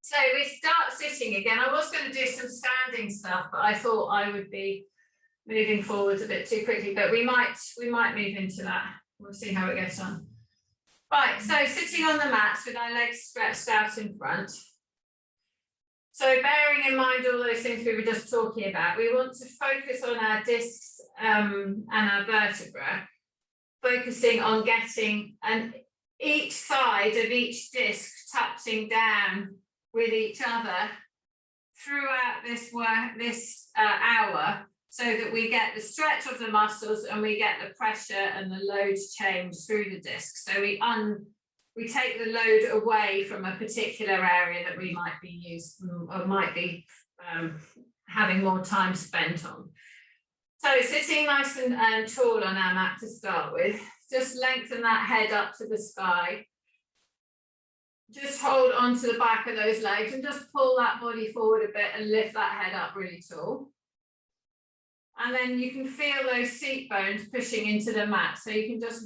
So we start sitting again. I was going to do some standing stuff, but I thought I would be moving forwards a bit too quickly, but we might move into that. We'll see how it gets on. Right, so sitting on the mats with our legs stretched out in front. So bearing in mind all those things we were just talking about, we want to focus on our discs and our vertebra, focusing on getting each side of each disc touching down with each other throughout this hour, so that we get the stretch of the muscles and we get the pressure and the load change through the disc. So we take the load away from a particular area that we might be having more time spent on. So sitting nice and tall on our mat to start with, just lengthen that head up to the sky. Just hold onto the back of those legs and just pull that body forward a bit and lift that head up really tall. And then you can feel those seat bones pushing into the mat. So you can just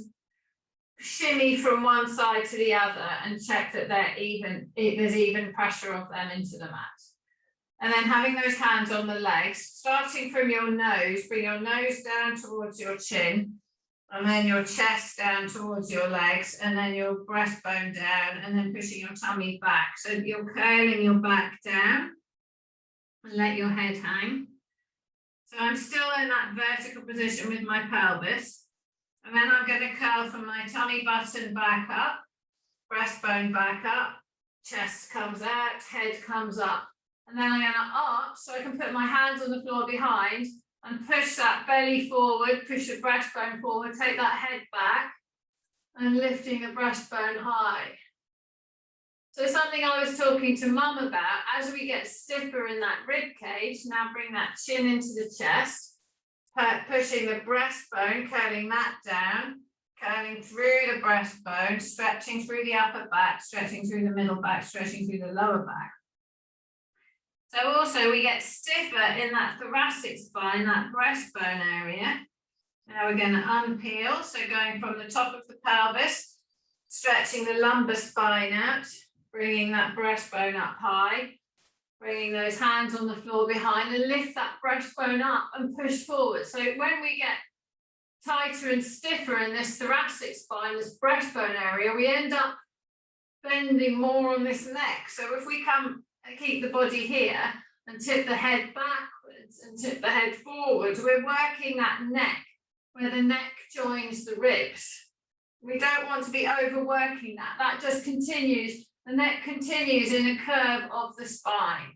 shimmy from one side to the other and check that there's even pressure of them into the mat. And then having those hands on the legs, starting from your nose, bring your nose down towards your chin, and then your chest down towards your legs, and then your breastbone down, and then pushing your tummy back. So you're curling your back down and let your head hang. So I'm still in that vertical position with my pelvis. And then I'm going to curl from my tummy button back up, breastbone back up, chest comes out, head comes up. And then I'm going to arch so I can put my hands on the floor behind and push that belly forward, push the breastbone forward, take that head back and lifting the breastbone high. So something I was talking to Mum about, as we get stiffer in that rib cage, now bring that chin into the chest, pushing the breastbone, curling that down, curling through the breastbone, stretching through the upper back, stretching through the middle back, stretching through the lower back. So also we get stiffer in that thoracic spine, that breastbone area. Now we're going to unpeel, so going from the top of the pelvis, stretching the lumbar spine out, bringing that breastbone up high, bringing those hands on the floor behind and lift that breastbone up and push forward. So when we get tighter and stiffer in this thoracic spine, this breastbone area, we end up bending more on this neck. So if we keep the body here and tip the head backwards and tip the head forwards, we're working that neck where the neck joins the ribs. We don't want to be overworking that. That just continues. The neck continues in a curve of the spine.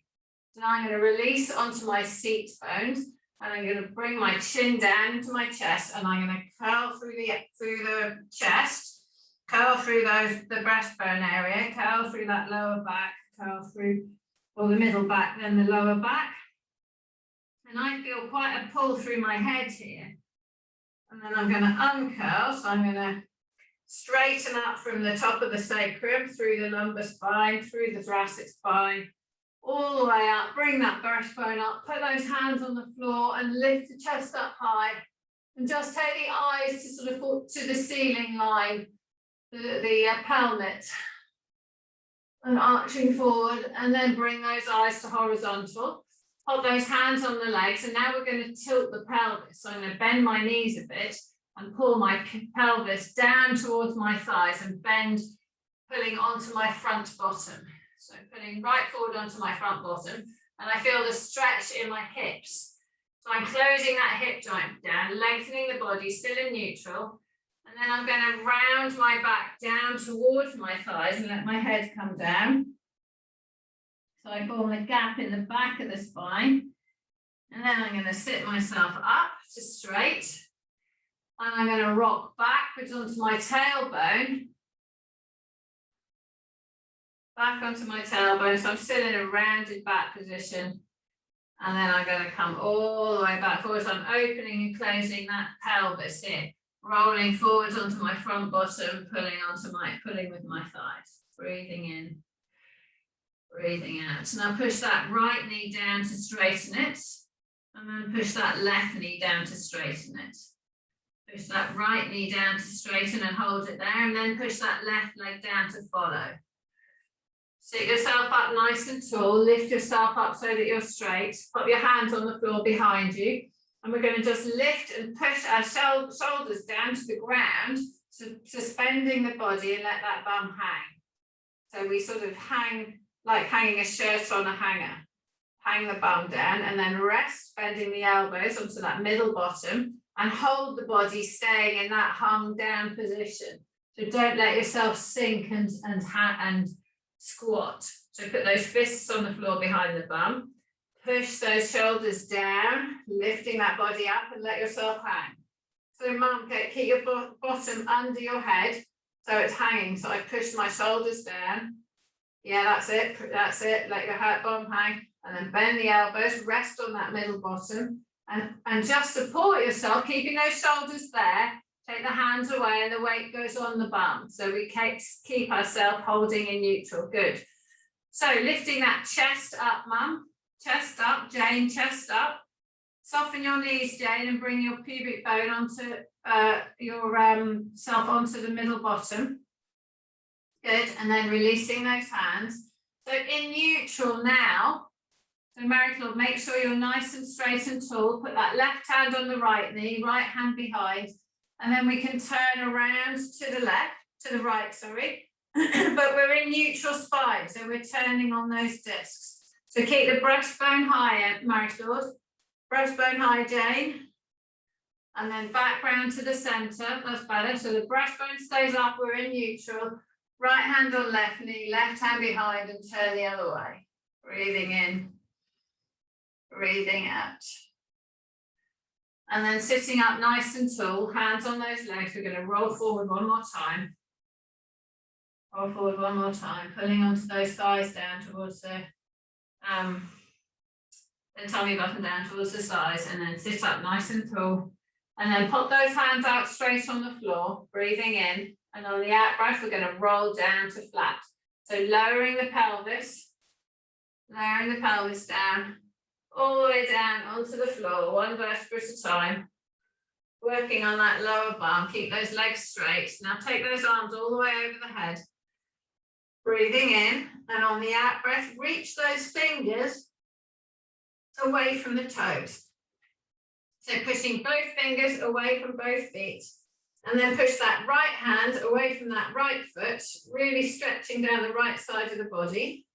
So now I'm going to release onto my seat bones and I'm going to bring my chin down into my chest and I'm going to curl through the chest, curl through the breastbone area, curl through that lower back, curl through the middle back, then the lower back. And I feel quite a pull through my head here. And then I'm going to uncurl, so I'm going to straighten up from the top of the sacrum, through the lumbar spine, through the thoracic spine, all the way up, bring that breastbone up, put those hands on the floor and lift the chest up high. And just take the eyes to sort of to the ceiling line, the pelmet. And arching forward, and then bring those eyes to horizontal. Hold those hands on the legs, and now we're going to tilt the pelvis. So I'm going to bend my knees a bit and pull my pelvis down towards my thighs and bend, pulling onto my front bottom. So pulling right forward onto my front bottom, and I feel the stretch in my hips. So I'm closing that hip joint down, lengthening the body, still in neutral. And then I'm going to round my back down towards my thighs and let my head come down. So I form a gap in the back of the spine. And then I'm going to sit myself up to straight. And I'm going to rock backwards onto my tailbone. Back onto my tailbone. So I'm still in a rounded back position. And then I'm going to come all the way back forward. So I'm opening and closing that pelvis here. Rolling forwards onto my front bottom, pulling with my thighs. Breathing in, breathing out. Now push that right knee down to straighten it. And then push that left knee down to straighten it. Push that right knee down to straighten and hold it there. And then push that left leg down to follow. Sit yourself up nice and tall, lift yourself up so that you're straight, put your hands on the floor behind you, and we're going to just lift and push our shoulders down to the ground, suspending the body, and let that bum hang. So we sort of hang like hanging a shirt on a hanger. Hang the bum down and then rest, bending the elbows onto that middle bottom, and hold the body staying in that hung down position. So don't let yourself sink and squat. So put those fists on the floor behind the bum, push those shoulders down, lifting that body up, and let yourself hang. So mum, keep your bottom under your head so it's hanging. So I push my shoulders down. Yeah, that's it. That's it. Let your bum hang, and then bend the elbows, rest on that middle bottom, and just support yourself, keeping those shoulders there. Take the hands away and the weight goes on the bum. So we keep ourselves holding in neutral. Good. So lifting that chest up, mum. Chest up, Jane, chest up. Soften your knees, Jane, and bring your pubic bone onto yourself onto the middle bottom. Good. And then releasing those hands. So in neutral now. So Miracle, make sure you're nice and straight and tall. Put that left hand on the right knee, right hand behind. And then we can turn around to the left, to the right, sorry. But we're in neutral spine, so we're turning on those discs. So keep the breastbone high, Marisol. Breastbone high, Jane. And then back round to the centre, that's better. So the breastbone stays up, we're in neutral. Right hand on left knee, left hand behind, and turn the other way. Breathing in, breathing out. And then sitting up nice and tall, hands on those legs. We're going to roll forward one more time. Roll forward one more time, pulling onto those thighs down towards the tummy button down towards the thighs, and then sit up nice and tall. And then pop those hands out straight on the floor, breathing in. And on the out breath, we're going to roll down to flat. So lowering the pelvis down. All the way down onto the floor, one vertebra at a time. Working on that lower bum, keep those legs straight. Now take those arms all the way over the head. Breathing in, and on the out breath, reach those fingers away from the toes. So pushing both fingers away from both feet. And then push that right hand away from that right foot, really stretching down the right side of the body.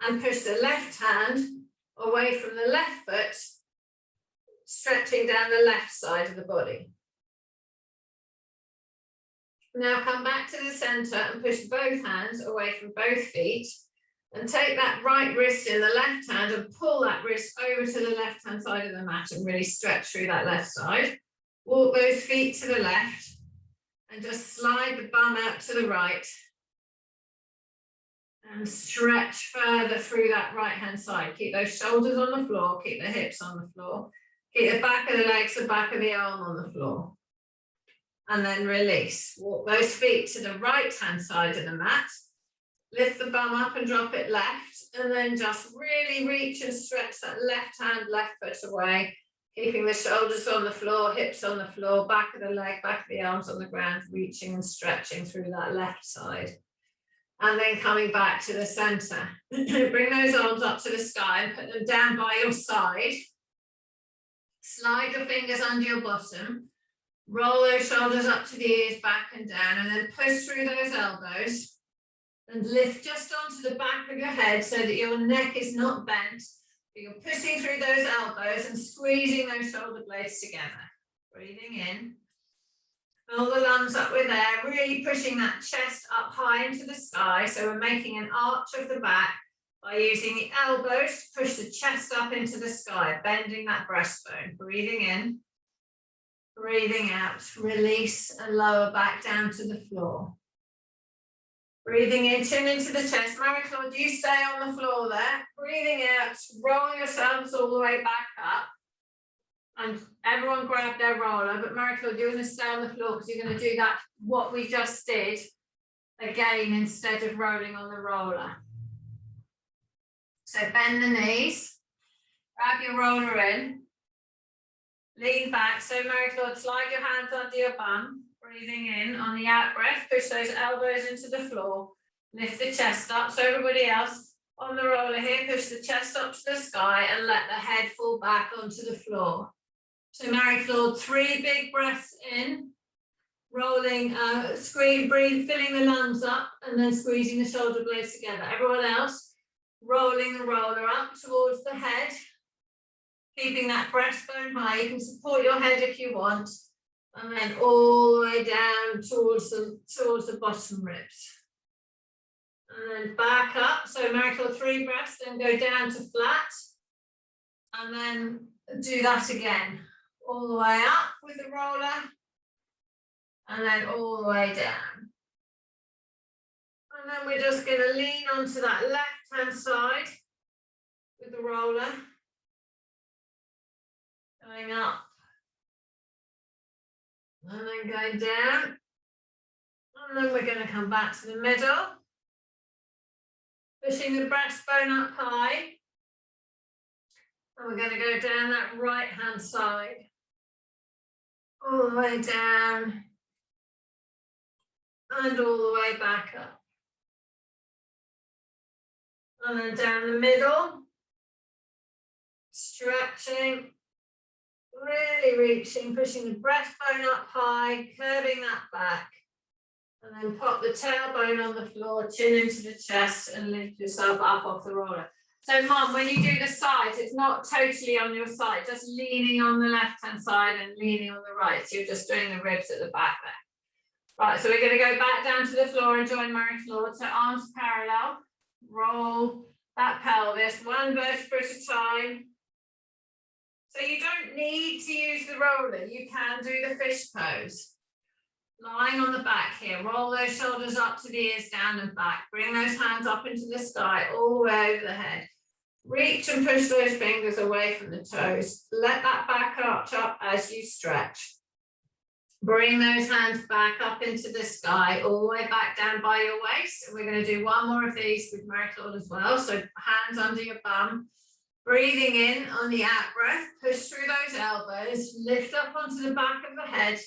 And push the left hand away from the left foot, stretching down the left side of the body. Now come back to the center and push both hands away from both feet, and take that right wrist in the left hand and pull that wrist over to the left hand side of the mat and really stretch through that left side. Walk those feet to the left and just slide the bum out to the right. And stretch further through that right hand side. Keep those shoulders on the floor, keep the hips on the floor. Keep the back of the legs, the back of the arm on the floor. And then release. Walk those feet to the right hand side of the mat. Lift the bum up and drop it left. And then just really reach and stretch that left hand, left foot away. Keeping the shoulders on the floor, hips on the floor, back of the leg, back of the arms on the ground, reaching and stretching through that left side. And then coming back to the center. Bring those arms up to the sky and put them down by your side. Slide your fingers under your bottom. Roll those shoulders up to the ears, back and down, and then push through those elbows. And lift just onto the back of your head so that your neck is not bent. But you're pushing through those elbows and squeezing those shoulder blades together. Breathing in. Fill the lungs up with air, really pushing that chest up high into the sky. So we're making an arch of the back by using the elbows to push the chest up into the sky, bending that breastbone. Breathing in, breathing out. Release and lower back down to the floor. Breathing in, chin into the chest. Marie-Claude, you stay on the floor there. Breathing out, roll yourselves all the way back up. And everyone grab their roller, but Marie-Claude, you're going to stay on the floor because you're going to do that, what we just did, again, instead of rolling on the roller. So bend the knees, grab your roller in, lean back. So Marie-Claude, slide your hands under your bum, breathing in on the out breath, push those elbows into the floor, Lift the chest up. So everybody else on the roller here, push the chest up to the sky and let the head fall back onto the floor. So Marie-Claude, 3 big breaths in, rolling, breathe, filling the lungs up and then squeezing the shoulder blades together. Everyone else, rolling the roller up towards the head, keeping that breastbone high. You can support your head if you want, and then all the way down towards the bottom ribs. And then back up. So Marie-Claude, 3 breaths, then go down to flat, and then do that again. All the way up with the roller, and then all the way down. And then we're just going to lean onto that left-hand side with the roller. Going up. And then going down. And then we're going to come back to the middle. Pushing the breastbone up high. And we're going to go down that right-hand side. All the way down. And all the way back up. And then down the middle. Stretching. Really reaching, pushing the breastbone up high, curving that back. And then pop the tailbone on the floor, chin into the chest, and lift yourself up off the roller. So Mum, when you do the sides, it's not totally on your side, just leaning on the left-hand side and leaning on the right. So you're just doing the ribs at the back there. Right, so we're going to go back down to the floor and join Marie-Claude. So arms parallel, roll that pelvis, 1 vertebra at a time. So you don't need to use the roller, you can do the fish pose. Lying on the back here, roll those shoulders up to the ears, down and back. Bring those hands up into the sky, all the way over the head. Reach and push those fingers away from the toes. Let that back arch up as you stretch. Bring those hands back up into the sky, all the way back down by your waist. And we're going to do 1 more of these with Marie-Claude as well. So hands under your bum. Breathing in on the out breath, push through those elbows, lift up onto the back of the head.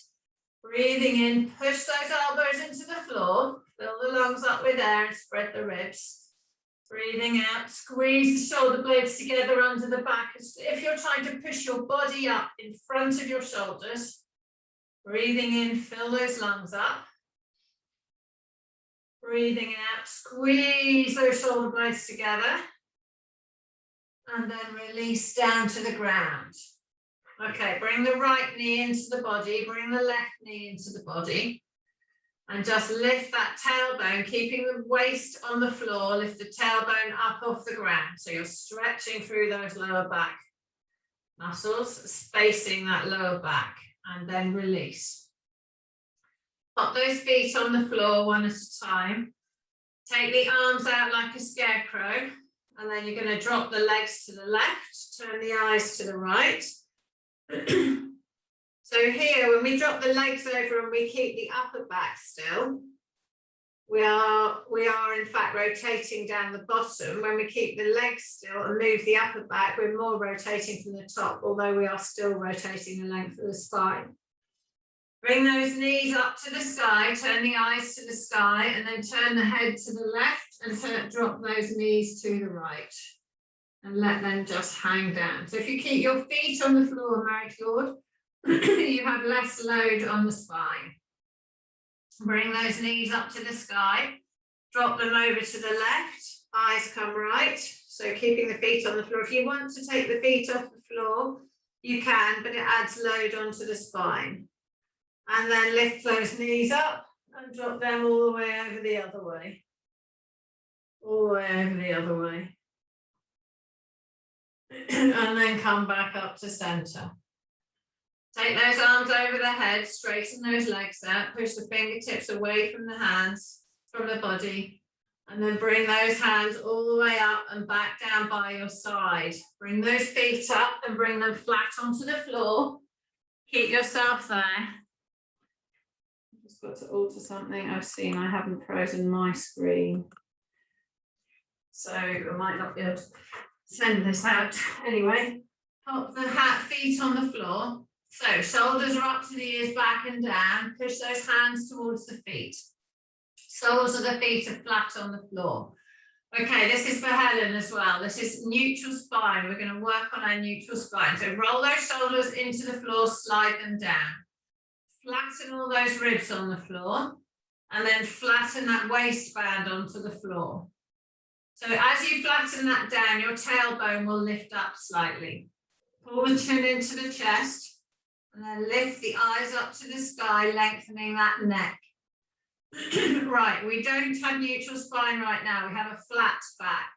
Breathing in, push those elbows into the floor, fill the lungs up with air and spread the ribs. Breathing out, squeeze the shoulder blades together under the back as if you're trying to push your body up in front of your shoulders. Breathing in, fill those lungs up. Breathing out, squeeze those shoulder blades together. And then release down to the ground. Okay, bring the right knee into the body, bring the left knee into the body. And just lift that tailbone, keeping the waist on the floor, lift the tailbone up off the ground. So you're stretching through those lower back muscles, spacing that lower back, and then release. Pop those feet on the floor 1 at a time. Take the arms out like a scarecrow. And then you're going to drop the legs to the left, turn the eyes to the right. So here, when we drop the legs over and we keep the upper back still, we are in fact rotating down the bottom. When we keep the legs still and move the upper back, we're more rotating from the top, although we are still rotating the length of the spine. Bring those knees up to the sky, turn the eyes to the sky, and then turn the head to the left and drop those knees to the right. And let them just hang down. So if you keep your feet on the floor, Marie-Claude, you have less load on the spine. Bring those knees up to the sky, drop them over to the left, eyes come right. So keeping the feet on the floor. If you want to take the feet off the floor, you can, but it adds load onto the spine. And then lift those knees up and drop them all the way over the other way. All the way over the other way. And then come back up to center. Take those arms over the head, straighten those legs out, push the fingertips away from the hands, from the body, and then bring those hands all the way up and back down by your side. Bring those feet up and bring them flat onto the floor. Keep yourself there. I've just got to alter something I've seen. I haven't frozen my screen, so I might not be able to send this out. Anyway, pop the feet on the floor. So shoulders are up to the ears, back and down. Push those hands towards the feet. Soles of the feet are flat on the floor. Okay, this is for Helen as well. This is neutral spine. We're going to work on our neutral spine. So roll those shoulders into the floor, slide them down. Flatten all those ribs on the floor, and then flatten that waistband onto the floor. So as you flatten that down, your tailbone will lift up slightly. Pull the chin into the chest, and then lift the eyes up to the sky, lengthening that neck. Right, we don't have neutral spine right now, we have a flat back.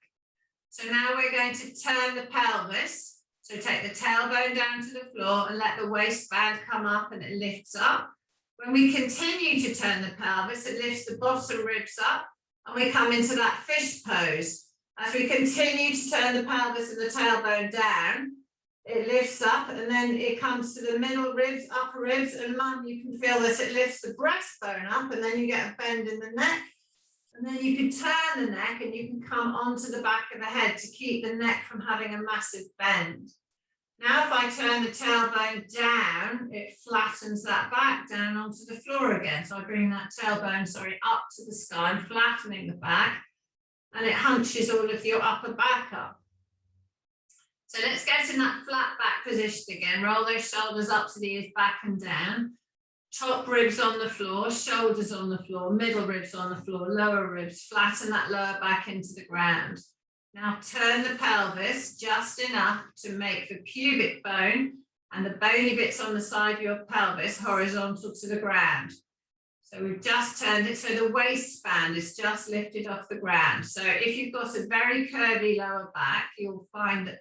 So now we're going to turn the pelvis. So take the tailbone down to the floor and let the waistband come up and it lifts up. When we continue to turn the pelvis, it lifts the bottom ribs up and we come into that fish pose. As we continue to turn the pelvis and the tailbone down, it lifts up and then it comes to the middle ribs, upper ribs, and mum, you can feel that it lifts the breastbone up and then you get a bend in the neck. And then you can turn the neck and you can come onto the back of the head to keep the neck from having a massive bend. Now if I turn the tailbone down, it flattens that back down onto the floor again. So I bring that tailbone, up to the sky, I'm flattening the back, and it hunches all of your upper back up. So let's get in that flat back position again. Roll those shoulders up to the ears, back and down. Top ribs on the floor, shoulders on the floor, middle ribs on the floor, lower ribs. Flatten that lower back into the ground. Now turn the pelvis just enough to make the pubic bone and the bony bits on the side of your pelvis horizontal to the ground. So we've just turned it so the waistband is just lifted off the ground. So if you've got a very curvy lower back, you'll find that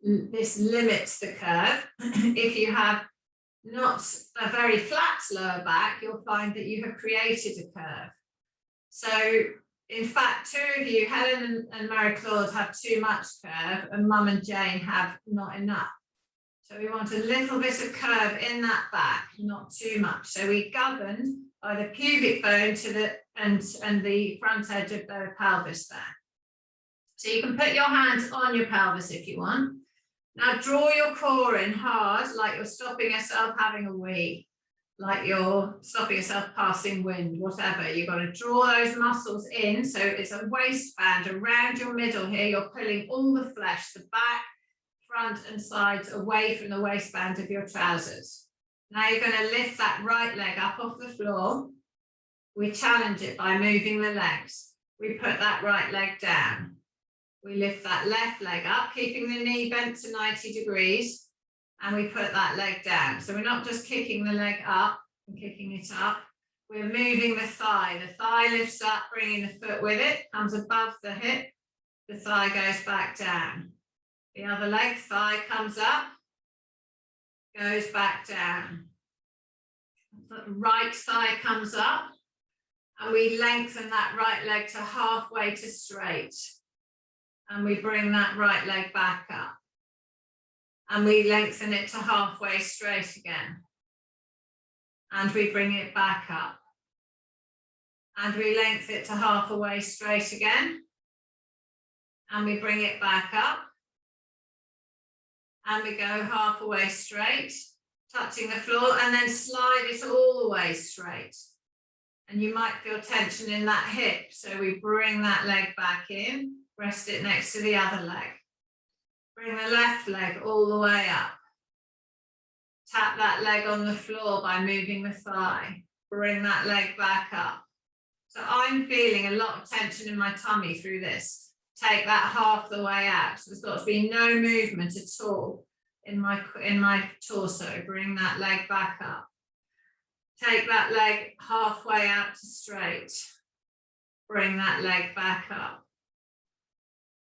this limits the curve. If you have not a very flat lower back, you'll find that you have created a curve. So in fact, two of you, Helen and Marie-Claude, have too much curve and Mum and Jane have not enough. So we want a little bit of curve in that back, not too much. So we governed by the pubic bone to the and the front edge of the pelvis there. So you can put your hands on your pelvis if you want. Now draw your core in hard, like you're stopping yourself having a wee, like you're stopping yourself passing wind, whatever. You've got to draw those muscles in. So it's a waistband around your middle here. You're pulling all the flesh, the back, front and sides away from the waistband of your trousers. Now you're going to lift that right leg up off the floor. We challenge it by moving the legs. We put that right leg down. We lift that left leg up, keeping the knee bent to 90 degrees, and we put that leg down. So we're not just kicking the leg up and kicking it up, we're moving the thigh. The thigh lifts up, bringing the foot with it, comes above the hip, the thigh goes back down. The other leg, thigh comes up, goes back down. The right thigh comes up, and we lengthen that right leg to halfway to straight. And we bring that right leg back up. And we lengthen it to halfway straight again. And we bring it back up. And we lengthen it to halfway straight again. And we bring it back up. And we go halfway straight, touching the floor, and then slide it all the way straight. And you might feel tension in that hip. So we bring that leg back in, rest it next to the other leg. Bring the left leg all the way up. Tap that leg on the floor by moving the thigh. Bring that leg back up. So I'm feeling a lot of tension in my tummy through this. Take that half the way out. So there's got to be no movement at all in my torso. Bring that leg back up. Take that leg halfway out to straight. Bring that leg back up.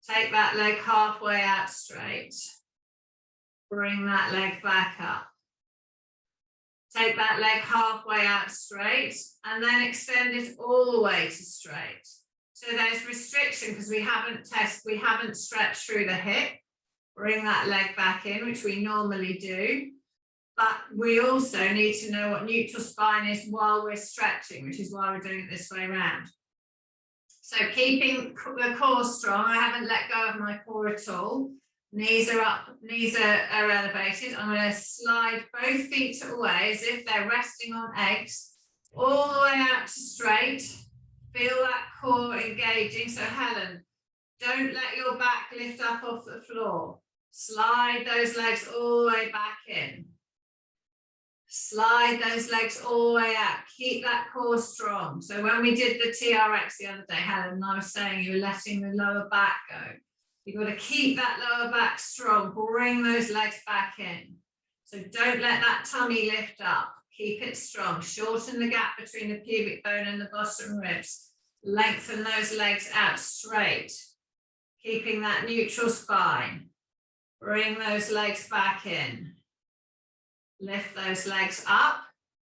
Take that leg halfway out straight. Bring that leg back up. Take that leg halfway out straight and then extend it all the way to straight. So there's restriction because we haven't stretched through the hip. Bring that leg back in, which we normally do. But we also need to know what neutral spine is while we're stretching, which is why we're doing it this way around. So keeping the core strong, I haven't let go of my core at all. Knees are up, knees are elevated. I'm going to slide both feet away as if they're resting on eggs, all the way out to straight. Feel that core engaging. So Helen, don't let your back lift up off the floor. Slide those legs all the way back in. Slide those legs all the way out. Keep that core strong. So when we did the TRX the other day, Helen, I was saying you were letting the lower back go. You've got to keep that lower back strong. Bring those legs back in. So don't let that tummy lift up. Keep it strong. Shorten the gap between the pubic bone and the bottom ribs. Lengthen those legs out straight. Keeping that neutral spine. Bring those legs back in. Lift those legs up.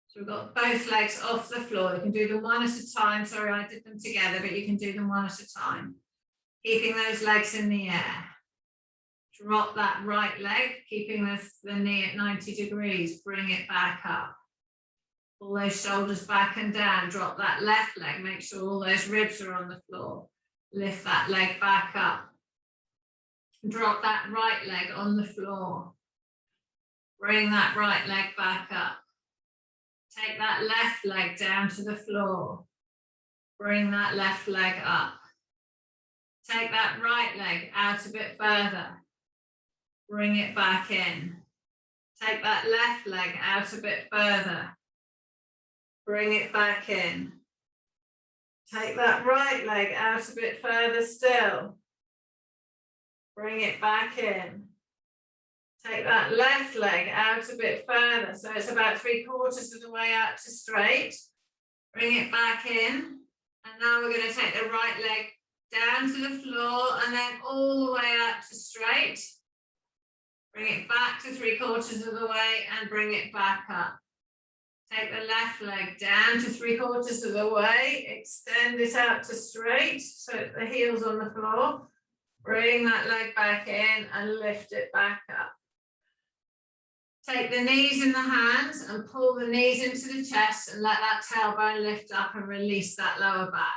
So we've got both legs off the floor. You can do them one at a time. Sorry, I did them together, but you can do them one at a time. Keeping those legs in the air. Drop that right leg, keeping the knee at 90 degrees. Bring it back up. Pull those shoulders back and down. Drop that left leg. Make sure all those ribs are on the floor. Lift that leg back up. Drop that right leg on the floor. Bring that right leg back up. Take that left leg down to the floor. Bring that left leg up. Take that right leg out a bit further. Bring it back in. Take that left leg out a bit further. Bring it back in. Take that right leg out a bit further still. Bring it back in. Take that left leg out a bit further. So it's about 3/4 of the way out to straight. Bring it back in. And now we're going to take the right leg down to the floor and then all the way out to straight. Bring it back to 3/4 of the way and bring it back up. Take the left leg down to 3/4 of the way. Extend it out to straight so the heel's on the floor. Bring that leg back in and lift it back up. Take the knees in the hands and pull the knees into the chest and let that tailbone lift up and release that lower back.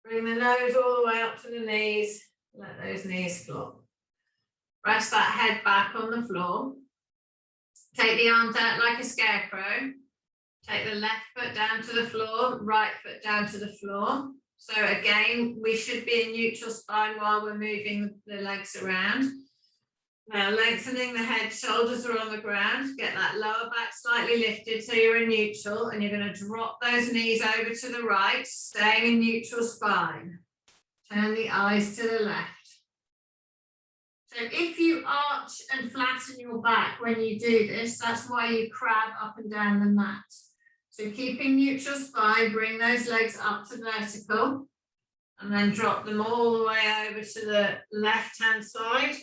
Bring the nose all the way up to the knees. Let those knees flop. Rest that head back on the floor. Take the arms out like a scarecrow. Take the left foot down to the floor, right foot down to the floor. So again, we should be in neutral spine while we're moving the legs around. Now lengthening the head, shoulders are on the ground. Get that lower back slightly lifted so you're in neutral, and you're going to drop those knees over to the right, staying in neutral spine. Turn the eyes to the left. So if you arch and flatten your back when you do this, that's why you crab up and down the mat. So keeping neutral spine, bring those legs up to vertical and then drop them all the way over to the left-hand side.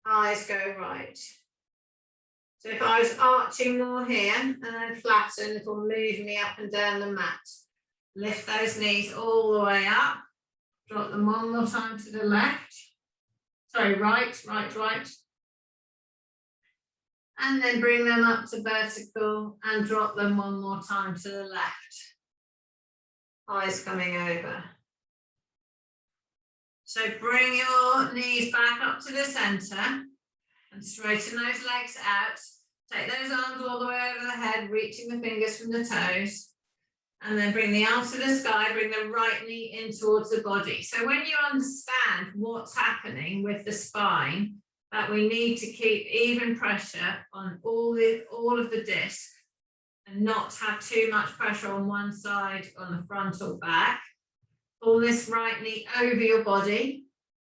Eyes go right. So if I was arching more here and then flatten, it will move me up and down the mat. Lift those knees all the way up. Drop them one more time to the left. Sorry, right. And then bring them up to vertical and drop them one more time to the left. Eyes coming over. So bring your knees back up to the center and straighten those legs out. Take those arms all the way over the head, reaching the fingers from the toes. And then bring the arms to the sky, bring the right knee in towards the body. So when you understand what's happening with the spine, that we need to keep even pressure on all of the disc and not have too much pressure on one side, on the front or back. Pull this right knee over your body,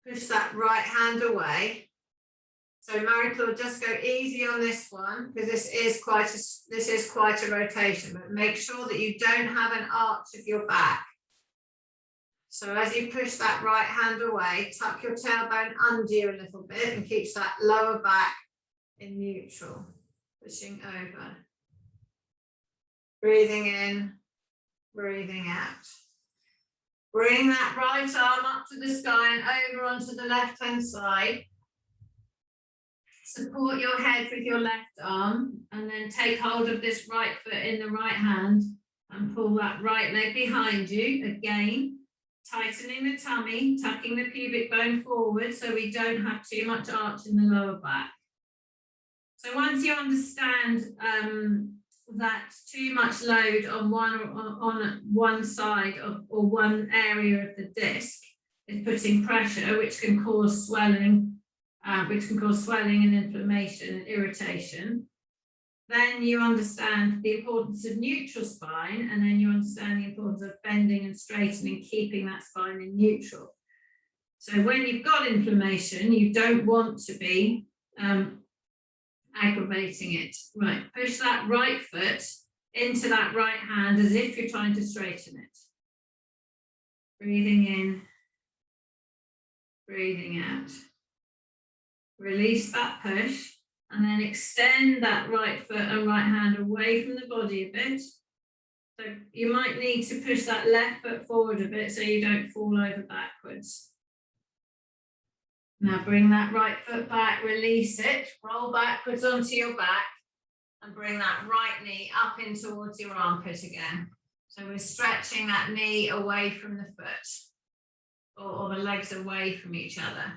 push that right hand away. So Marie-Claude, just go easy on this one because this is quite a rotation, but make sure that you don't have an arch of your back. So as you push that right hand away, tuck your tailbone under you a little bit and keep that lower back in neutral, pushing over. Breathing in, breathing out. Bring that right arm up to the sky and over onto the left-hand side. Support your head with your left arm and then take hold of this right foot in the right hand and pull that right leg behind you. Again, tightening the tummy, tucking the pubic bone forward so we don't have too much arch in the lower back. So once you understand that too much load on one side or one area of the disc is putting pressure, which can cause swelling, and inflammation and irritation. Then you understand the importance of neutral spine, and then you understand the importance of bending and straightening, keeping that spine in neutral. So when you've got inflammation, you don't want to be aggravating it. Right, push that right foot into that right hand as if you're trying to straighten it. Breathing in, breathing out. Release that push, and then extend that right foot and right hand away from the body a bit. So you might need to push that left foot forward a bit so you don't fall over backwards. Now bring that right foot back, release it, roll backwards onto your back, and bring that right knee up in towards your armpit again. So we're stretching that knee away from the foot, or the legs away from each other.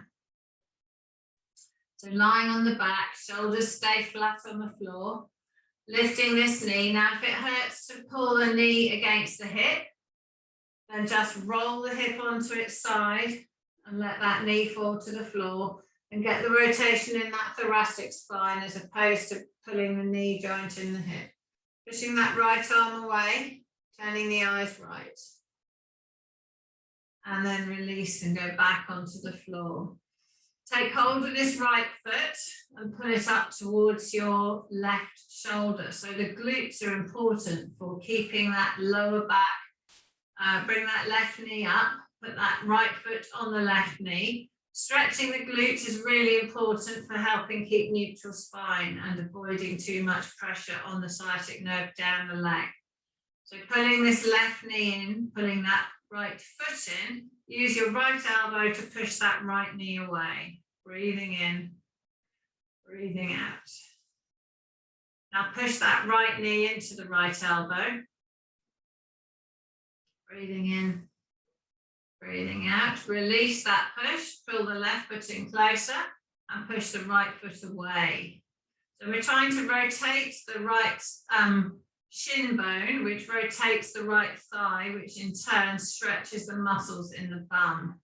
So lying on the back, shoulders stay flat on the floor, lifting this knee. Now if it hurts to pull the knee against the hip, then just roll the hip onto its side and let that knee fall to the floor, and get the rotation in that thoracic spine as opposed to pulling the knee joint in the hip. Pushing that right arm away, turning the eyes right. And then release and go back onto the floor. Take hold of this right foot and pull it up towards your left shoulder. So the glutes are important for keeping that lower back. Bring that left knee up, put that right foot on the left knee. Stretching the glutes is really important for helping keep neutral spine and avoiding too much pressure on the sciatic nerve down the leg. So pulling this left knee in, pulling that right foot in, use your right elbow to push that right knee away. Breathing in, breathing out. Now push that right knee into the right elbow. Breathing in, breathing out. Release that push, pull the left foot in closer and push the right foot away. So we're trying to rotate the right shin bone, which rotates the right thigh, which in turn stretches the muscles in the bum.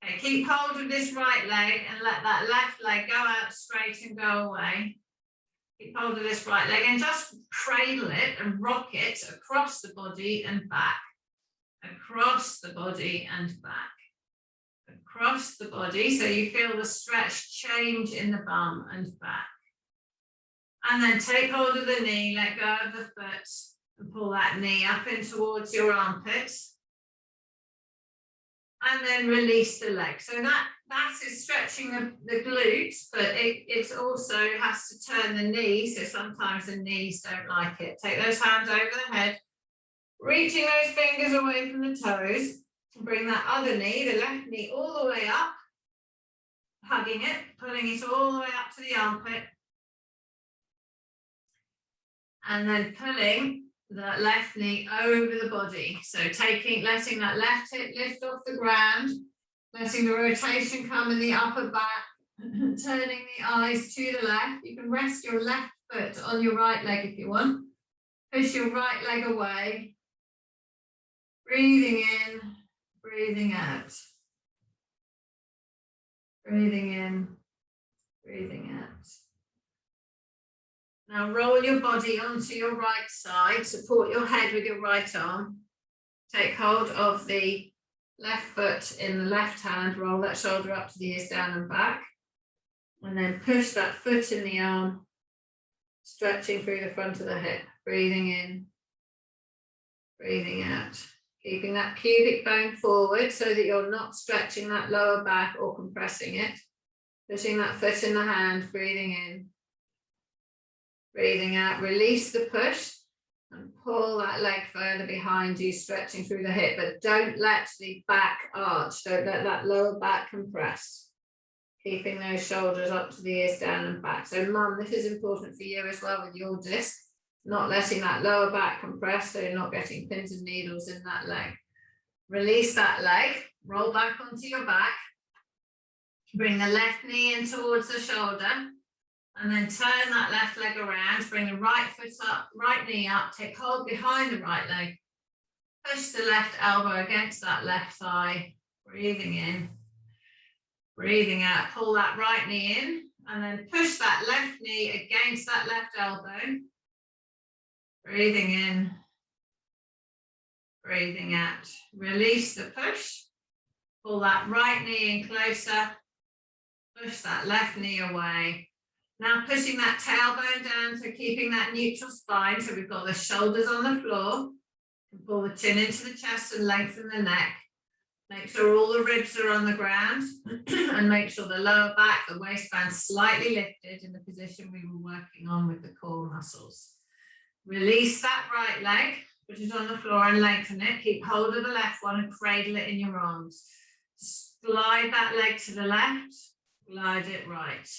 Okay, keep hold of this right leg and let that left leg go out straight and go away. Keep hold of this right leg and just cradle it and rock it across the body and back. Across the body and back. Across the body, so you feel the stretch change in the bum and back. And then take hold of the knee, let go of the foot, and pull that knee up in towards your armpit. And then release the leg. So that is stretching the glutes, but it also has to turn the knee, so sometimes the knees don't like it. Take those hands over the head, reaching those fingers away from the toes, and bring that other knee, the left knee, all the way up, hugging it, pulling it all the way up to the armpit. And then pulling that left knee over the body. So letting that left hip lift off the ground, letting the rotation come in the upper back, turning the eyes to the left. You can rest your left foot on your right leg if you want. Push your right leg away. Breathing in, breathing out. Breathing in, breathing out. Now roll your body onto your right side, support your head with your right arm. Take hold of the left foot in the left hand, roll that shoulder up to the ears, down and back. And then push that foot in the arm, stretching through the front of the hip. Breathing in, breathing out. Keeping that pubic bone forward so that you're not stretching that lower back or compressing it. Pushing that foot in the hand, breathing in. Breathing out, release the push and pull that leg further behind you, stretching through the hip, but don't let the back arch, don't let that lower back compress. Keeping those shoulders up to the ears, down and back. So mum, this is important for you as well with your disc, not letting that lower back compress so you're not getting pins and needles in that leg. Release that leg, roll back onto your back, bring the left knee in towards the shoulder, And then turn that left leg around, bring the right foot up, right knee up, take hold behind the right leg. Push the left elbow against that left thigh, breathing in, breathing out, pull that right knee in, and then push that left knee against that left elbow. Breathing in, breathing out. Release the push, pull that right knee in closer, push that left knee away. Now pushing that tailbone down, so keeping that neutral spine, so we've got the shoulders on the floor. Pull the chin into the chest and lengthen the neck. Make sure all the ribs are on the ground and make sure the lower back, the waistband slightly lifted in the position we were working on with the core muscles. Release that right leg, put it on the floor and lengthen it. Keep hold of the left one and cradle it in your arms. Just glide that leg to the left, glide it right.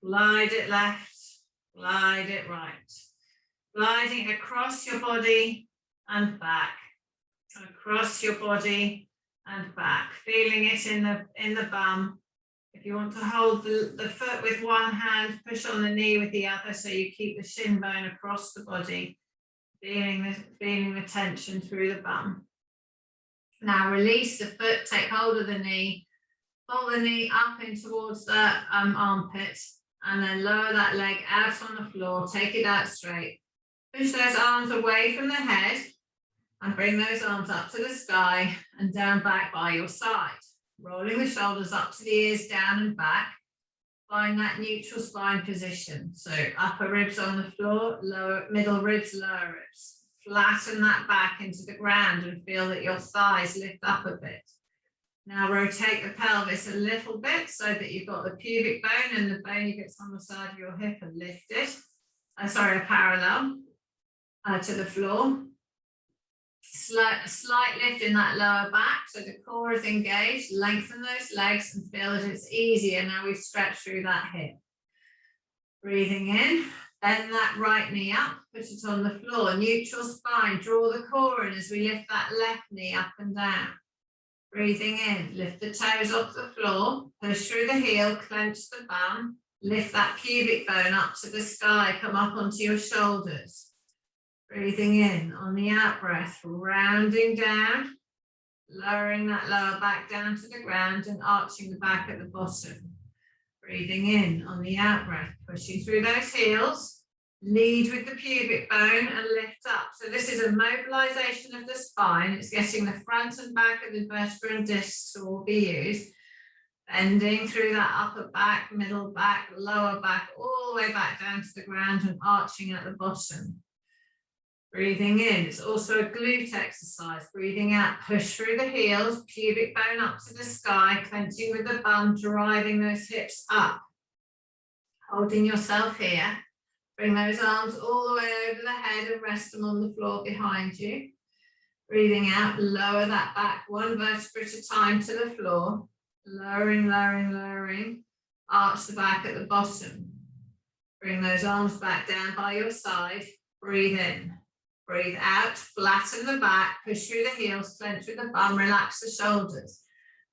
Glide it left, glide it right. Gliding across your body and back. Across your body and back. Feeling it in the bum. If you want to hold the foot with one hand, push on the knee with the other so you keep the shin bone across the body. Feeling the tension through the bum. Now release the foot, take hold of the knee. Pull the knee up in towards the armpit. And then lower that leg out on the floor, take it out straight. Push those arms away from the head and bring those arms up to the sky and down back by your side. Rolling the shoulders up to the ears, down and back. Find that neutral spine position. So upper ribs on the floor, middle ribs, lower ribs. Flatten that back into the ground and feel that your thighs lift up a bit. Now rotate the pelvis a little bit so that you've got the pubic bone and the bony bits on the side of your hip are lifted. Parallel to the floor. Slight lift in that lower back so the core is engaged. Lengthen those legs and feel that it's easier. Now we've stretched through that hip. Breathing in, bend that right knee up, put it on the floor. Neutral spine, draw the core in as we lift that left knee up and down. Breathing in, lift the toes off the floor, push through the heel, clench the bum, lift that pubic bone up to the sky, come up onto your shoulders. Breathing in on the out breath, rounding down, lowering that lower back down to the ground and arching the back at the bottom. Breathing in on the out breath, pushing through those heels. Lead with the pubic bone and lift up. So this is a mobilization of the spine. It's getting the front and back of the vertebra and discs to all be used. Bending through that upper back, middle back, lower back, all the way back down to the ground and arching at the bottom. Breathing in, it's also a glute exercise. Breathing out, push through the heels, pubic bone up to the sky, clenching with the bum, driving those hips up. Holding yourself here. Bring those arms all the way over the head and rest them on the floor behind you. Breathing out, lower that back one vertebra at a time to the floor. Lowering, lowering, lowering. Arch the back at the bottom. Bring those arms back down by your side. Breathe in. Breathe out, flatten the back, push through the heels, clench with the bum, relax the shoulders.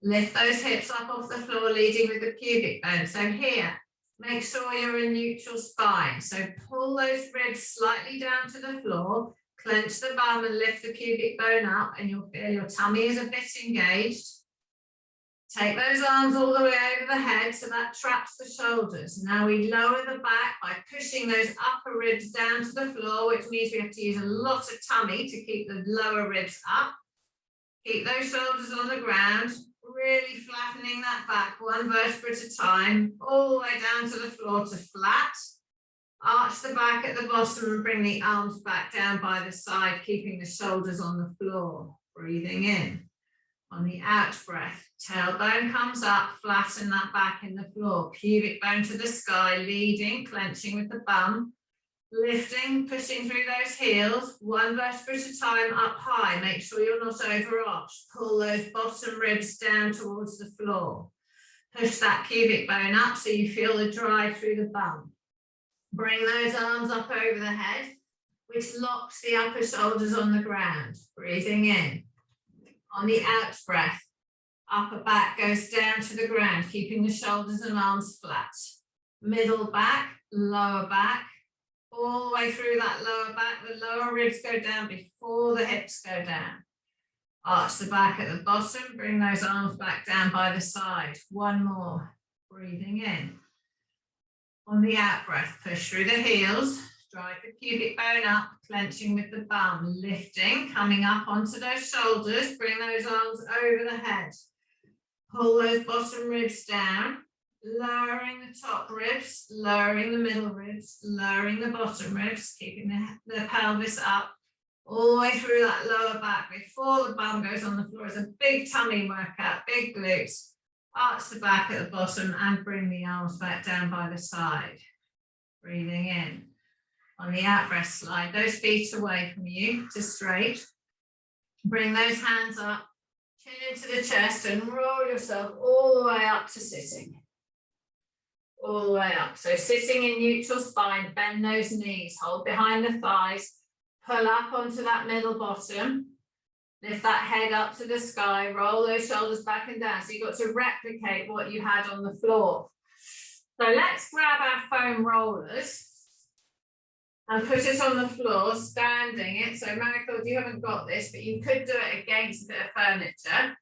Lift those hips up off the floor, leading with the pubic bone. So here, make sure you're in neutral spine. So pull those ribs slightly down to the floor, clench the bum and lift the pubic bone up, and you'll feel your tummy is a bit engaged. Take those arms all the way over the head so that traps the shoulders. Now we lower the back by pushing those upper ribs down to the floor, which means we have to use a lot of tummy to keep the lower ribs up. Keep those shoulders on the ground, really flattening that back one vertebra at a time, all the way down to the floor to flat. Arch the back at the bottom and bring the arms back down by the side, keeping the shoulders on the floor. Breathing in. On the out breath, tailbone comes up, flatten that back in the floor, pubic bone to the sky, leading, clenching with the bum, lifting, pushing through those heels, one vertebra at a time up high. Make sure you're not overarched. Pull those bottom ribs down towards the floor. Push that pubic bone up so you feel the drive through the bum. Bring those arms up over the head, which locks the upper shoulders on the ground. Breathing in. On the out breath, upper back goes down to the ground, keeping the shoulders and arms flat. middle back, lower back, all the way through that lower back. The lower ribs go down before the hips go down. Arch the back at the bottom, bring those arms back down by the side. One more, breathing in. On the out breath, push through the heels, drive the pubic bone up, clenching with the bum, lifting, coming up onto those shoulders, bring those arms over the head. Pull those bottom ribs down, lowering the top ribs, lowering the middle ribs, lowering the bottom ribs, keeping the pelvis up, all the way through that lower back before the bum goes on the floor. It's a big tummy workout, big glutes. Arch the back at the bottom and bring the arms back down by the side. Breathing in. On the out breath, slide those feet away from you to straight. Bring those hands up, chin into the chest and roll yourself all the way up to sitting. All the way up. So sitting in neutral spine, bend those knees, hold behind the thighs, pull up onto that middle bottom. Lift that head up to the sky, roll those shoulders back and down. So you've got to replicate what you had on the floor. So let's grab our foam rollers and put it on the floor, standing it. So Marigold, you haven't got this, but you could do it against a bit of furniture.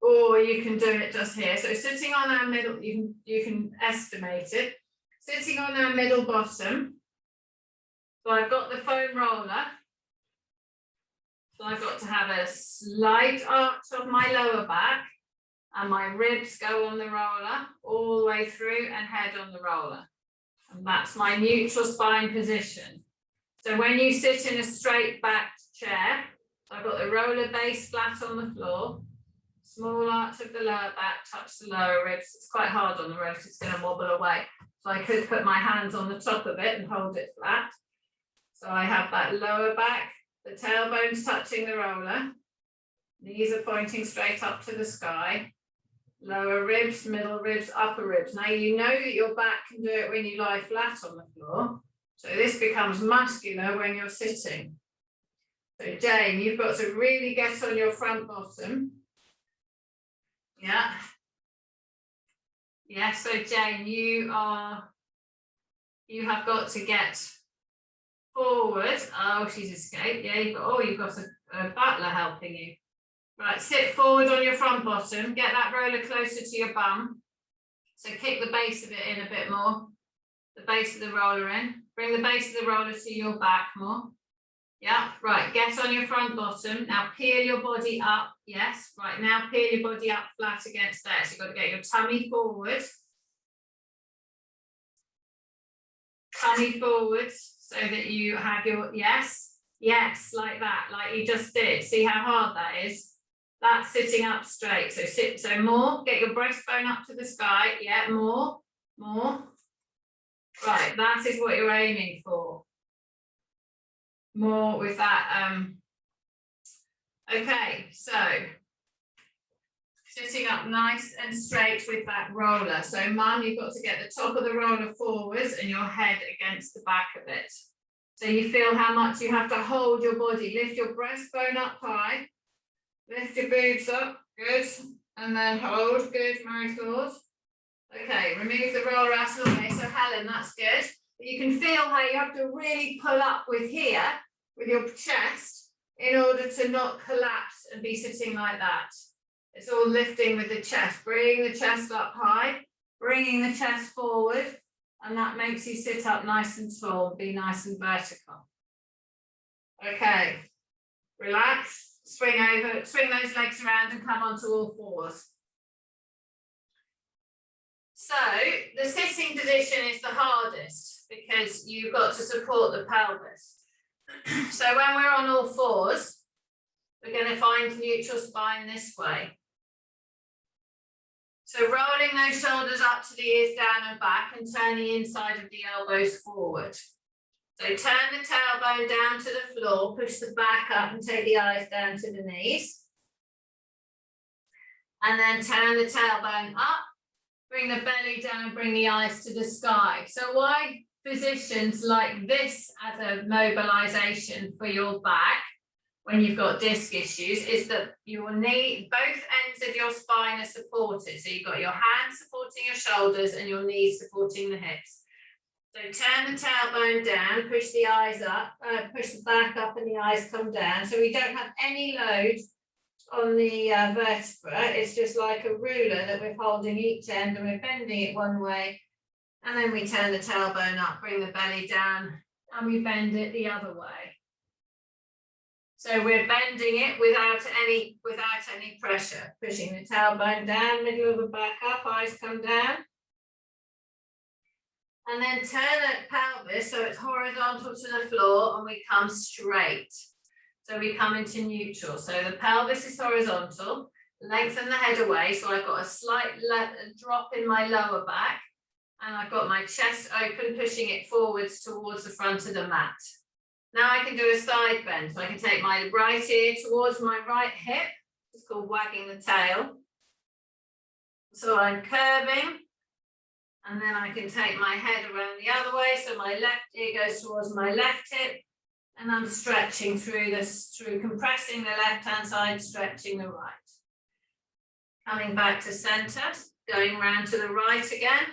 Or you can do it just here. So sitting on our middle, you can estimate it. Sitting on our middle bottom. So I've got the foam roller. So I've got to have a slight arch of my lower back and my ribs go on the roller all the way through and head on the roller. And that's my neutral spine position. So when you sit in a straight backed chair, I've got the roller base flat on the floor, small arch of the lower back, touch the lower ribs. It's quite hard on the road, it's going to wobble away. So I could put my hands on the top of it and hold it flat. So I have that lower back, the tailbone's touching the roller, knees are pointing straight up to the sky, lower ribs, middle ribs, upper ribs. Now you know that your back can do it when you lie flat on the floor. So this becomes muscular when you're sitting. So Jane, you've got to really get on your front bottom. Yeah. Yeah, so Jane, you have got to get forward. Oh, she's escaped. Yeah, you've got a butler helping you. Right, sit forward on your front bottom. Get that roller closer to your bum. So kick the base of it in a bit more. The base of the roller in. Bring the base of the roller to your back more. Yeah, right, get on your front bottom. Now peel your body up. Yes, right, now peel your body up flat against there. So you've got to get your tummy forward. Tummy forward. So that you have your, yes, like that, like you just did. See how hard that is? That's sitting up straight. So sit, so more, get your breastbone up to the sky. Yeah, more. Right, that is what you're aiming for. More with that. Okay, so sitting up nice and straight with that roller. So Mum, you've got to get the top of the roller forwards and your head against the back of it. So you feel how much you have to hold your body. Lift your breastbone up high. Lift your boobs up. Good. And then hold. Good, Marie-Claude. Okay, remove the roller out of the way. So Helen, that's good. But you can feel how you have to really pull up with here, with your chest, in order to not collapse and be sitting like that. It's all lifting with the chest, bringing the chest up high, bringing the chest forward, and that makes you sit up nice and tall, be nice and vertical. Okay, relax, swing over, swing those legs around and come onto all fours. So the sitting position is the hardest because you've got to support the pelvis. So when we're on all fours, we're going to find neutral spine this way. So rolling those shoulders up to the ears, down and back, and turn the inside of the elbows forward. So turn the tailbone down to the floor, push the back up and take the eyes down to the knees. And then turn the tailbone up, bring the belly down and bring the eyes to the sky. So why positions like this as a mobilization for your back? when you've got disc issues is that your knee, both ends of your spine are supported. So you've got your hands supporting your shoulders and your knees supporting the hips. So turn the tailbone down, push the eyes up, push the back up and the eyes come down. So we don't have any load on the vertebra. It's just like a ruler that we're holding each end and we're bending it one way. And then we turn the tailbone up, bring the belly down and we bend it the other way. So we're bending it without any pressure, pushing the tailbone down, middle of the back up, eyes come down. And then turn the pelvis so it's horizontal to the floor and we come straight. So we come into neutral. So the pelvis is horizontal, lengthen the head away. So I've got a slight drop in my lower back and I've got my chest open, pushing it forwards towards the front of the mat. Now I can do a side bend. So I can take my right ear towards my right hip. It's called wagging the tail. So I'm curving. And then I can take my head around the other way. So my left ear goes towards my left hip. And I'm stretching through compressing the left-hand side, stretching the right. Coming back to center, going round to the right again.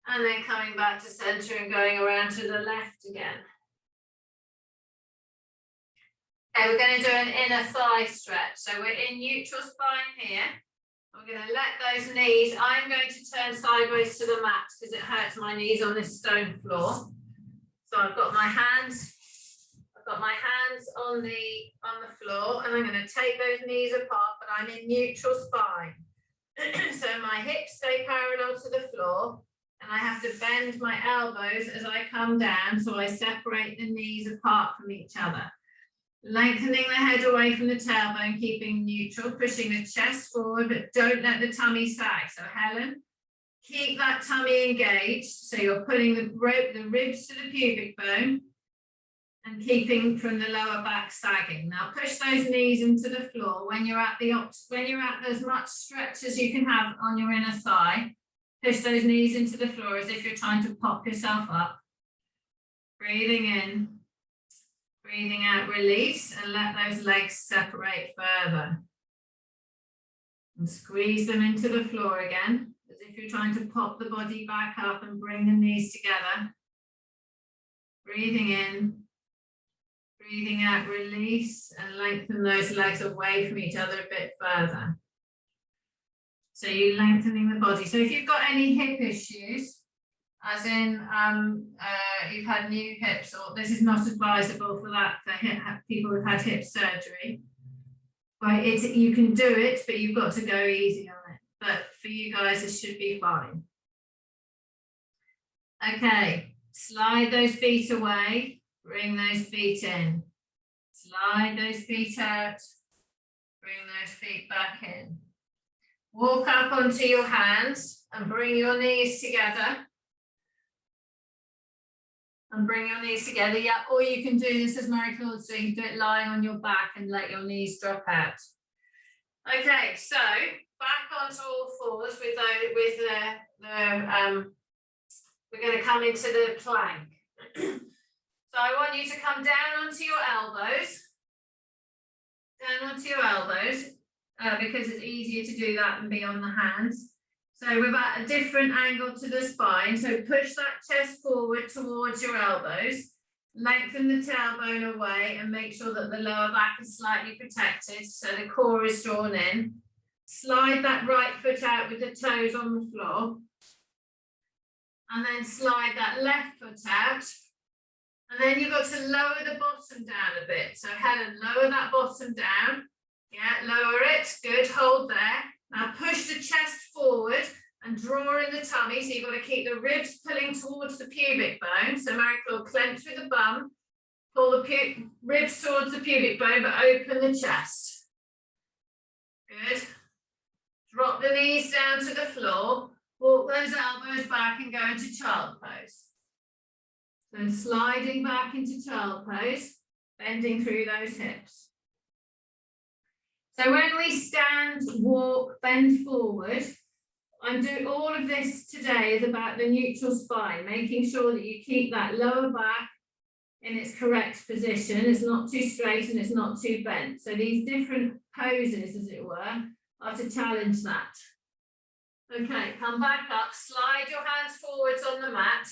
And then coming back to center and going around to the left again. Okay, we're going to do an inner thigh stretch. So we're in neutral spine here. We're going to let those knees, I'm going to turn sideways to the mat because it hurts my knees on this stone floor. So I've got my hands on the floor and I'm going to take those knees apart, but I'm in neutral spine. So my hips stay parallel to the floor and I have to bend my elbows as I come down so I separate the knees apart from each other. Lengthening the head away from the tailbone, keeping neutral, pushing the chest forward, but don't let the tummy sag. So Helen, keep that tummy engaged. So you're putting the ribs to the pubic bone and keeping from the lower back sagging. Now push those knees into the floor. When you're at as much stretch as you can have on your inner thigh, push those knees into the floor as if you're trying to pop yourself up. Breathing in. Breathing out, release, and let those legs separate further. And squeeze them into the floor again, as if you're trying to pop the body back up and bring the knees together. Breathing in, breathing out, release, and lengthen those legs away from each other a bit further. So you're lengthening the body. So if you've got any hip issues, as in you've had new hips, or this is not advisable for that for people who've had hip surgery. Right, you can do it, but you've got to go easy on it. But for you guys, this should be fine. Okay, slide those feet away, bring those feet in. Slide those feet out, bring those feet back in. Walk up onto your hands and bring your knees together. And bring your knees together, yeah, or you can do this as Mary Claude's doing, you can do it lying on your back and let your knees drop out. Okay, so back onto all fours with we're going to come into the plank. So I want you to come down onto your elbows, because it's easier to do that than be on the hands. So we're at a different angle to the spine. So push that chest forward towards your elbows. Lengthen the tailbone away and make sure that the lower back is slightly protected. So the core is drawn in. Slide that right foot out with the toes on the floor. And then slide that left foot out. And then you've got to lower the bottom down a bit. So Helen, lower that bottom down. Yeah, lower it. Good, hold there. Now push the chest forward and draw in the tummy. So you've got to keep the ribs pulling towards the pubic bone. So Mary Claude, clench with the bum, pull the ribs towards the pubic bone, but open the chest. Good. Drop the knees down to the floor. Walk those elbows back and go into child pose. So sliding back into child pose, bending through those hips. So when we stand, walk, bend forward, I'm doing all of this today is about the neutral spine, making sure that you keep that lower back in its correct position. It's not too straight and it's not too bent. So these different poses, as it were, are to challenge that. Okay, come back up, slide your hands forwards on the mat.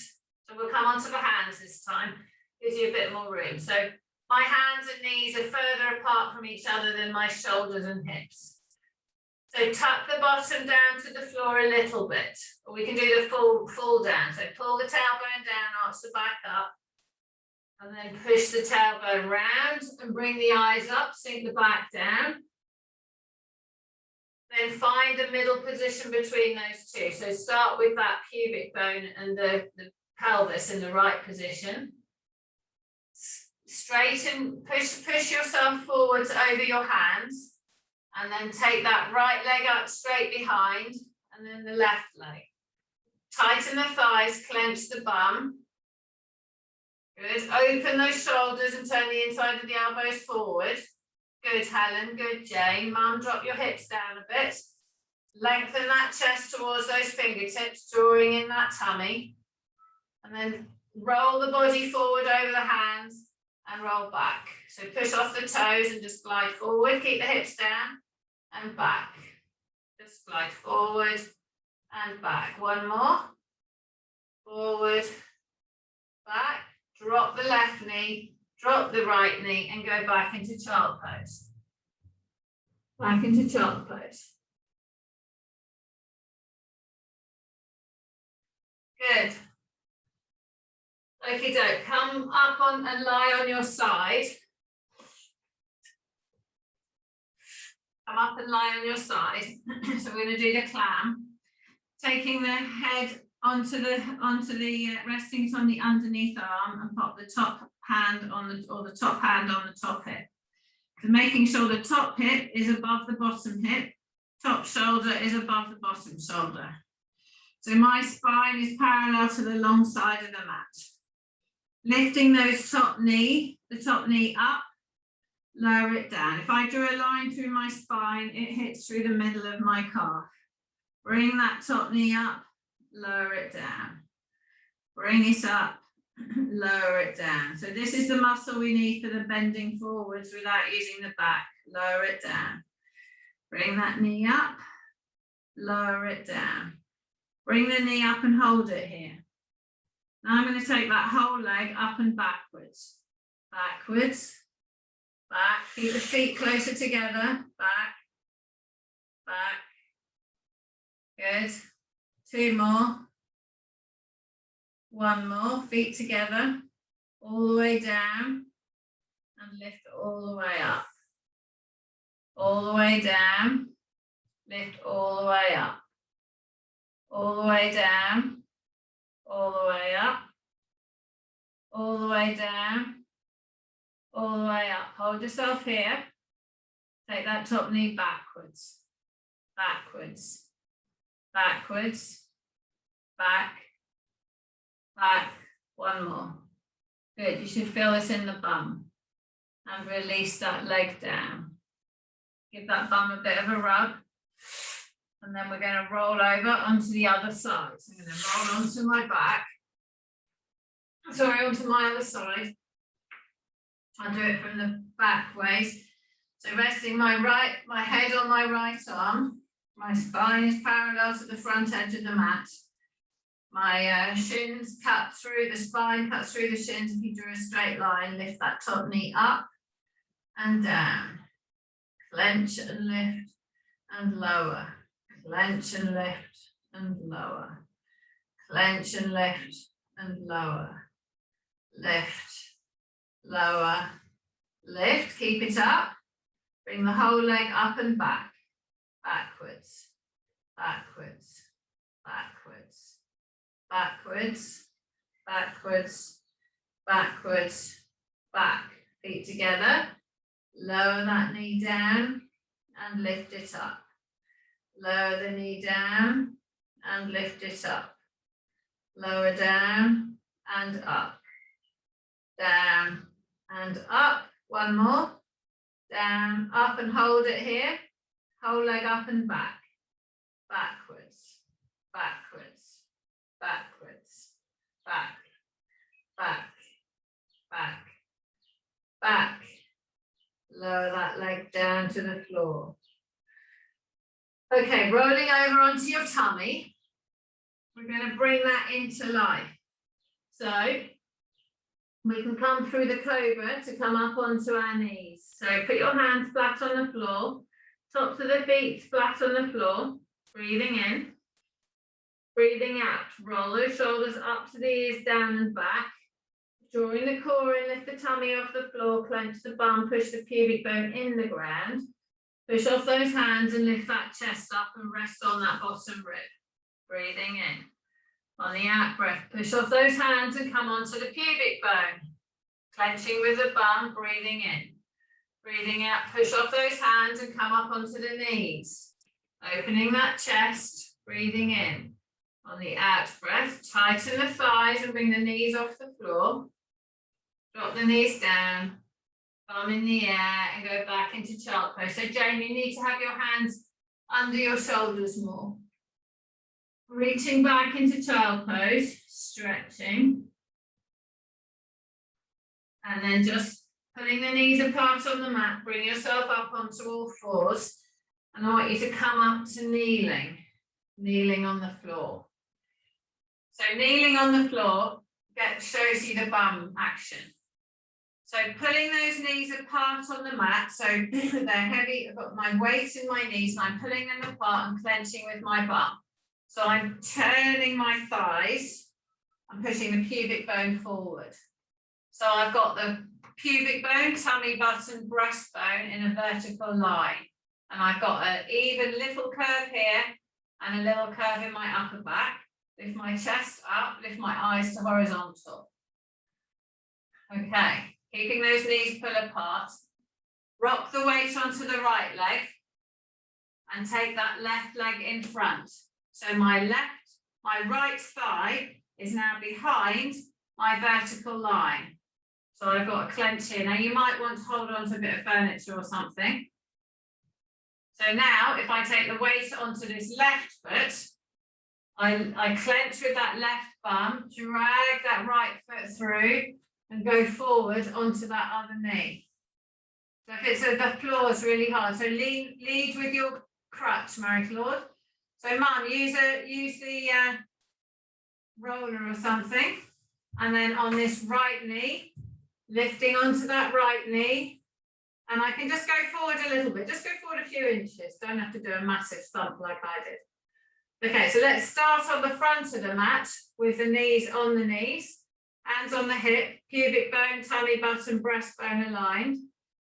So we'll come onto the hands this time, gives you a bit more room. So my hands and knees are further apart from each other than my shoulders and hips. So tuck the bottom down to the floor a little bit, or we can do the full down. So pull the tailbone down, arch the back up, and then push the tailbone round and bring the eyes up, sink the back down. Then find a middle position between those two. So start with that pubic bone and the pelvis in the right position. Straighten, push yourself forwards over your hands, and then take that right leg up straight behind, and then the left leg. Tighten the thighs, clench the bum. Good. Open those shoulders and turn the inside of the elbows forward. Good, Helen. Good, Jane. Mum, drop your hips down a bit. Lengthen that chest towards those fingertips, drawing in that tummy. And then roll the body forward over the hands and roll back. So push off the toes and just glide forward. Keep the hips down and back. Just glide forward and back. One more. Forward, back. Drop the left knee, drop the right knee, and go back into child pose. Back into child pose. Good. Okie doke. Come up on and lie on your side. Come up and lie on your side. So we're going to do the clam. Taking the head onto the resting it on the underneath arm, and pop the top hand on the top hand on the top hip. So making sure the top hip is above the bottom hip, top shoulder is above the bottom shoulder. So my spine is parallel to the long side of the mat. Lifting those the top knee up, lower it down. If I drew a line through my spine, it hits through the middle of my calf. Bring that top knee up, lower it down. Bring it up, lower it down. So this is the muscle we need for the bending forwards without using the back. Lower it down. Bring that knee up, lower it down. Bring the knee up and hold it here. Now I'm going to take that whole leg up and backwards. Backwards, back. Keep the feet closer together. Back, back. Good. Two more. One more. Feet together. All the way down. And lift all the way up. All the way down. Lift all the way up. All the way down. All the way up. All the way down. All the way up. Hold yourself here. Take that top knee backwards. Backwards. Backwards. Back. Back. One more. Good. You should feel this in the bum. And release that leg down. Give that bum a bit of a rub. And then we're going to roll over onto the other side. So I'm going to roll onto my back. Sorry, onto my other side. I'll do it from the back ways. So resting my head on my right arm. My spine is parallel to the front edge of the mat. My shins cut through the spine, cuts through the shins. If you drew a straight line, lift that top knee up and down. Clench and lift and lower. Clench and lift and lower. Clench and lift and lower. Lift, lower, lift. Keep it up. Bring the whole leg up and back. Backwards, backwards, backwards, backwards, backwards, backwards, back. Feet together. Lower that knee down and lift it up. Lower the knee down and lift it up. Lower down and up. Down and up. One more. Down, up and hold it here. Whole leg up and back. Backwards, backwards, backwards, back, back, back, back. Lower that leg down to the floor. Okay, rolling over onto your tummy. We're going to bring that into life. So we can come through the cobra to come up onto our knees. So put your hands flat on the floor, tops of the feet flat on the floor, breathing in, breathing out. Roll those shoulders up to the ears, down and back. Drawing the core in, lift the tummy off the floor, clench the bum, push the pubic bone in the ground. Push off those hands and lift that chest up and rest on that bottom rib. Breathing in. On the out breath, push off those hands and come onto the pubic bone. Clenching with the bum, breathing in. Breathing out, push off those hands and come up onto the knees. Opening that chest, breathing in. On the out breath, tighten the thighs and bring the knees off the floor. Drop the knees down, bum in the air and go back into child pose. So Jane, you need to have your hands under your shoulders more. Reaching back into child pose, stretching. And then just putting the knees apart on the mat, bring yourself up onto all fours. And I want you to come up to kneeling, kneeling on the floor. So kneeling on the floor shows you the bum action. So pulling those knees apart on the mat, so they're heavy, I've got my weight in my knees and I'm pulling them apart and clenching with my bum. So I'm turning my thighs, I'm pushing the pubic bone forward. So I've got the pubic bone, tummy, butt and breastbone in a vertical line. And I've got an even little curve here and a little curve in my upper back. Lift my chest up, lift my eyes to horizontal. Okay. Keeping those knees pull apart, rock the weight onto the right leg and take that left leg in front. So my right thigh is now behind my vertical line. So I've got a clench here. Now you might want to hold on to a bit of furniture or something. So now if I take the weight onto this left foot, I clench with that left bum, drag that right foot through, and go forward onto that other knee. So if the floor is really hard, so lead with your crutch, Marie-Claude. So Mum, use the roller or something, and then on this right knee, lifting onto that right knee, and I can just go forward a little bit, just go forward a few inches. Don't have to do a massive thump like I did. Okay, so let's start on the front of the mat with the knees on the knees. Hands on the hip, pubic bone, tummy, butt and breastbone aligned.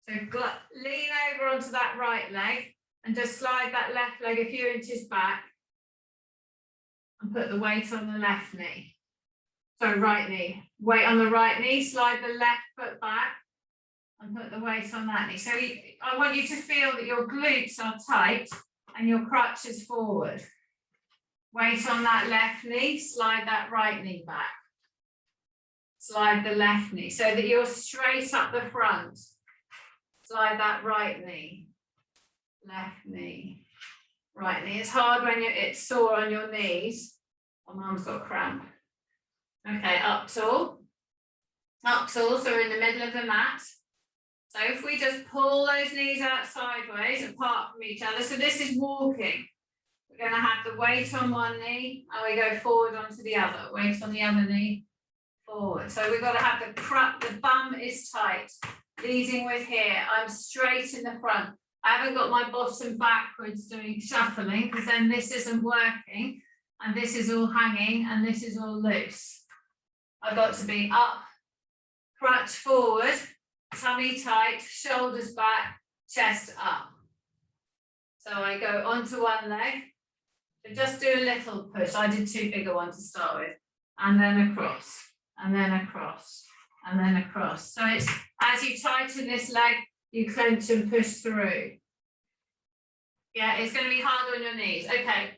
So lean over onto that right leg and just slide that left leg a few inches back and put the weight on the left knee. So right knee. Weight on the right knee, slide the left foot back and put the weight on that knee. So I want you to feel that your glutes are tight and your crutch is forward. Weight on that left knee, slide that right knee back. Slide the left knee so that you're straight up the front. Slide that right knee, left knee, right knee. It's hard when it's sore on your knees. My mum's got cramp. Okay, up tall. Up tall, so we're in the middle of the mat. So if we just pull those knees out sideways, apart from each other. So this is walking. We're going to have the weight on one knee and we go forward onto the other. Weight on the other knee. Forward. So we've got to have the bum is tight, leading with here. I'm straight in the front. I haven't got my bottom backwards doing shuffling because then this isn't working and this is all hanging and this is all loose. I've got to be up, crutch forward, tummy tight, shoulders back, chest up. So I go onto one leg. So just do a little push. I did too big a one to start with. And then across. And then across, and then across. So it's as you tighten this leg, you clench and push through. Yeah, it's going to be hard on your knees. Okay,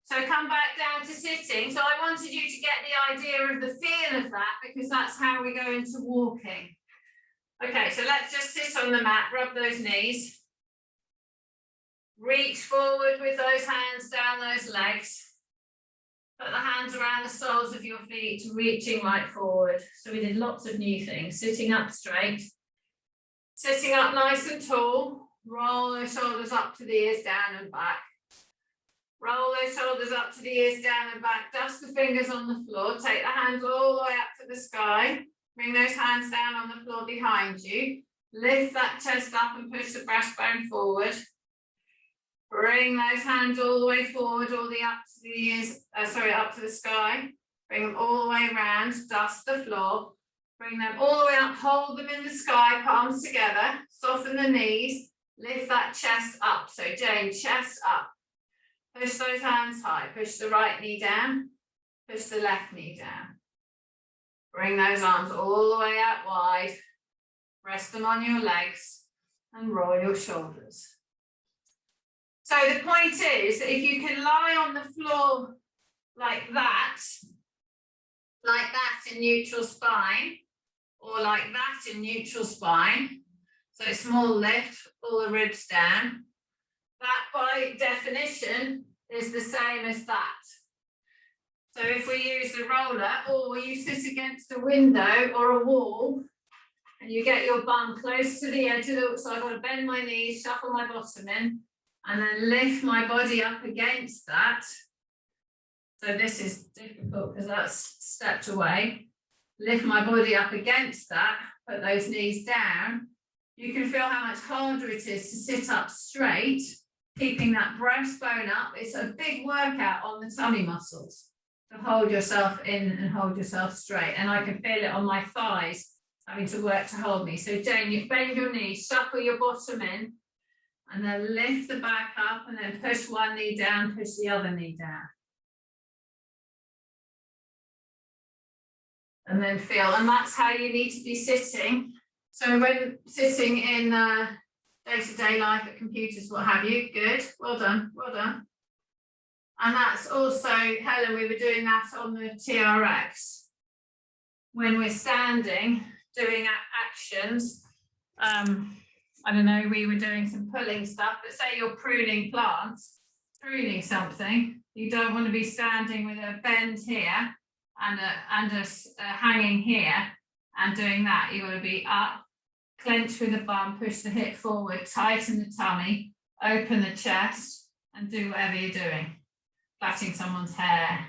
so come back down to sitting. So I wanted you to get the idea of the feel of that because that's how we go into walking. Okay, so let's just sit on the mat, rub those knees. Reach forward with those hands down those legs. Put the hands around the soles of your feet, reaching right forward. So we did lots of new things. Sitting up straight, sitting up nice and tall. Roll those shoulders up to the ears, down and back. Roll those shoulders up to the ears, down and back. Dust the fingers on the floor. Take the hands all the way up to the sky. Bring those hands down on the floor behind you. Lift that chest up and push the breastbone forward. Bring those hands all the way forward, all the up to the ears, up to the sky. Bring them all the way around, dust the floor. Bring them all the way up, hold them in the sky, palms together. Soften the knees, lift that chest up. So Jane, chest up. Push those hands high, push the right knee down, push the left knee down. Bring those arms all the way out wide. Rest them on your legs and roll your shoulders. So the point is that if you can lie on the floor like that in neutral spine, or like that in neutral spine, so small lift, all the ribs down, that by definition is the same as that. So if we use the roller, or you sit against a window or a wall, and you get your bum close to the edge of the, so I've got to bend my knees, shuffle my bottom in, and then lift my body up against that. So this is difficult because that's stepped away. Lift my body up against that, put those knees down. You can feel how much harder it is to sit up straight, keeping that breastbone up. It's a big workout on the tummy muscles to hold yourself in and hold yourself straight. And I can feel it on my thighs having to work to hold me. So Jane, you bend your knees, shuffle your bottom in, and then lift the back up, and then push one knee down, push the other knee down. And then feel, and that's how you need to be sitting. So when sitting in day-to-day life at computers, what have you, good, well done, well done. And that's also, Helen, we were doing that on the TRX. When we're standing, doing actions, I don't know, we were doing some pulling stuff, but say you're pruning plants, pruning something, you don't want to be standing with a bend here and a hanging here and doing that. You want to be up, clench with the bum, push the hip forward, tighten the tummy, open the chest, and do whatever you're doing. Plaiting someone's hair,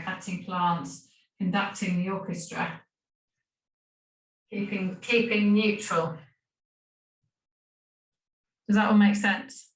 cutting plants, conducting the orchestra, keeping neutral. Does that all make sense?